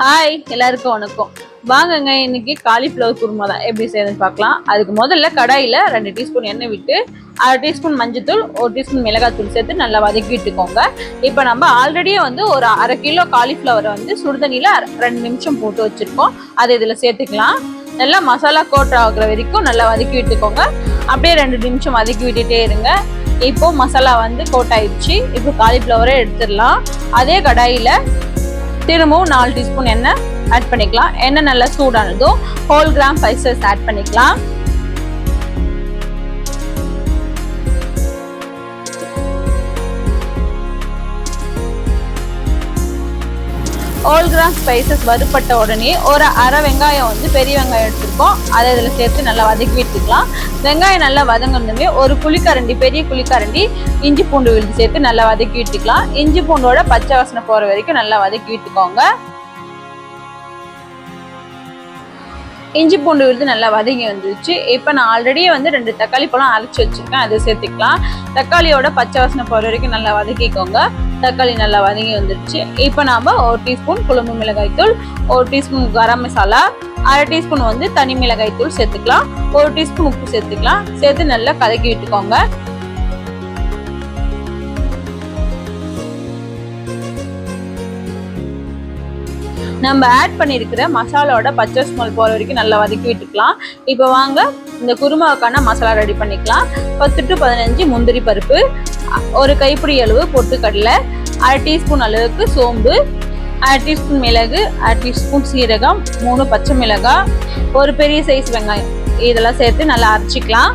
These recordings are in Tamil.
ஹாய் எல்லாருக்கும் வணக்கம். வாங்கங்க, இன்னைக்கு காலிஃப்ளவர் குருமா தான் எப்படி செய்யறதுன்னு பார்க்கலாம். அதுக்கு முதல்ல கடாயில் 2 டீஸ்பூன் எண்ணெய் விட்டு 1/2 டீஸ்பூன் மஞ்சத்தூள் 1 டீஸ்பூன் மிளகாத்தூள் சேர்த்து நல்லா வதக்கி விட்டுக்கோங்க. இப்போ நம்ம ஆல்ரெடியே ஒரு 1/2 கிலோ காலிஃப்ளவரை சுடுதண்ணியில் 2 நிமிஷம் போட்டு வச்சிருக்கோம். அதை இதில் சேர்த்துக்கலாம். நல்லா மசாலா கோட் ஆகுற வரைக்கும் நல்லா வதக்கி விட்டுக்கோங்க. அப்படியே 2 நிமிஷம் வதக்கி விட்டுட்டே இருங்க. இப்போ மசாலா கோட் ஆயிடுச்சு. இப்போ காலிஃப்ளவரை எடுத்துடலாம். அதே கடாயில் திரும்பவும் 4 டீஸ்பூன் எண்ணெய் ஆட் பண்ணிக்கலாம். எண்ணெய் நல்லா சூடானதும் ஹோல் கிராம் ஸ்பைசஸ் ஆட் பண்ணிக்கலாம். ஹோல் கிராம் ஸ்பைசஸ் வறுப்பட்ட உடனே ஒரு அரை வெங்காயம் பெரிய வெங்காயம் எடுத்துருக்கோம். அதை இதில் சேர்த்து நல்லா வதக்கி விட்டுக்கலாம். வெங்காயம் நல்லா வதங்கினதுமே ஒரு குழிக்கரண்டி, பெரிய குழிக்கரண்டி இஞ்சி பூண்டு விழுது சேர்த்து நல்லா வதக்கி விட்டுக்கலாம். இஞ்சி பூண்டோட பச்சை வாசனை போகிற வரைக்கும் நல்லா வதக்கி விட்டுக்கோங்க. இஞ்சி பூண்டு விழுது நல்லா வதங்கி வந்துருச்சு. இப்போ நான் ஆல்ரெடியே 2 தக்காளி பழம் அரைச்சி வச்சிருக்கேன். அதை சேர்த்துக்கலாம். தக்காளியோட பச்சை வாசனை போகிற வரைக்கும் நல்லா வதக்கிக்கோங்க. தக்காளி நல்லா வதங்கி வந்துருச்சு. இப்போ நாம 1 டீஸ்பூன் குழம்பு மிளகாய் தூள், 1 டீஸ்பூன் கரம் மசாலா, 1/2 டீஸ்பூன் தனி மிளகாய் தூள் சேர்த்துக்கலாம். 1 டீஸ்பூன் உப்பு சேர்த்துக்கலாம். சேர்த்து நல்லா கலக்கி விட்டுக்கோங்க. நம்ம ஆட் பண்ணியிருக்கிற மசாலாவோட பச்சை ஸ்மெல் போகிற வரைக்கும் நல்லா வதக்கி விட்டுக்கலாம். இப்போ வாங்க இந்த குருமாவுக்கான மசாலா ரெடி பண்ணிக்கலாம். 10 to 15 முந்திரி பருப்பு, 1 கைப்பிடி அளவு பொட்டுக்கடலை, 1/2 டீஸ்பூன் அளவுக்கு சோம்பு, 1/2 டீஸ்பூன் மிளகு, 1/2 டீஸ்பூன் சீரகம், 3 பச்சை மிளகாய், ஒரு பெரிய சைஸ் வெங்காயம் இதெல்லாம் சேர்த்து நல்லா அரைச்சிக்கலாம்.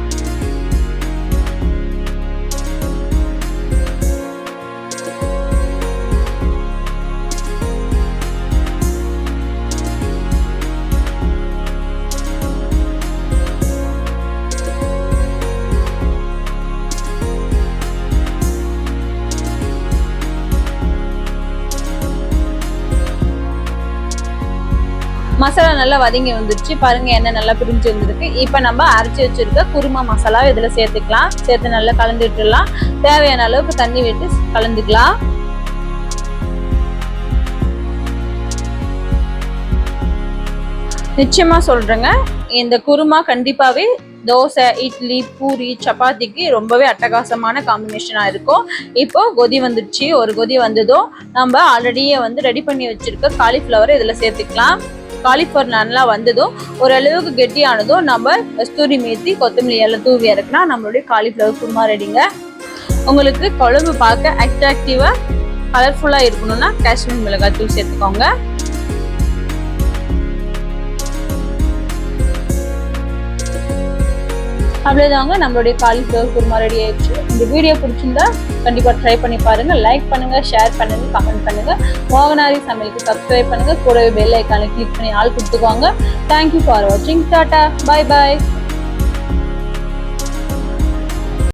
மசாலா நல்லா வதங்கி வந்துருச்சு. பாருங்க, எண்ணெய் நல்லா பிரிஞ்சு வந்துருக்கு. இப்போ நம்ம அரைச்சி வச்சிருக்க குருமா மசாலா இதில் சேர்த்துக்கலாம். சேர்த்து நல்லா கலந்து விட்டுடலாம். தேவையான அளவுக்கு தண்ணி விட்டு கலந்துக்கலாம். நிச்சயமா சொல்றேங்க, இந்த குருமா கண்டிப்பாவே தோசை, இட்லி, பூரி, சப்பாத்திக்கு ரொம்பவே அட்டகாசமான காம்பினேஷனா இருக்கும். இப்போ கொதி வந்துடுச்சு. ஒரு கொதி வந்ததும் நம்ம ஆல்ரெடியே ரெடி பண்ணி வச்சிருக்க காலிஃப்ளவரை இதில் சேர்த்துக்கலாம். காலிஃப்ளவர் நல்லா வந்ததும் ஓரளவுக்கு கெட்டியானதும் நம்ம கஸ்தூரி மேத்தி, கொத்தமல்லி எல்லாம் தூவி இறக்குனா நம்மளுடைய காலிஃப்ளவர் குருமா ரெடிங்க. உங்களுக்கு குழம்பு பார்க்க அட்ராக்டிவா கலர்ஃபுல்லா இருக்கணும்னா காஷ்மீர் மிளகாய் தூள் சேர்த்துக்கோங்க. அவ்வளோதாங்க, நம்மளுடைய காலிஃப்ளவர் குருமா ரெடி ஆயிடுச்சு. இந்த வீடியோ பிடிச்சிருந்தா கண்டிப்பாக ட்ரை பண்ணி பாருங்க. லைக் பண்ணுங்க, ஷேர் பண்ணுங்க, கமெண்ட் பண்ணுங்க. மோகனாரி சமையலுக்கு சப்ஸ்கிரைப் பண்ணுங்க. கூடவே பெல் ஐக்கானை கிளிக் பண்ணி ஆள் கொடுத்துக்கோங்க. தேங்க்யூ ஃபார் வாட்சிங். Tata, bye bye.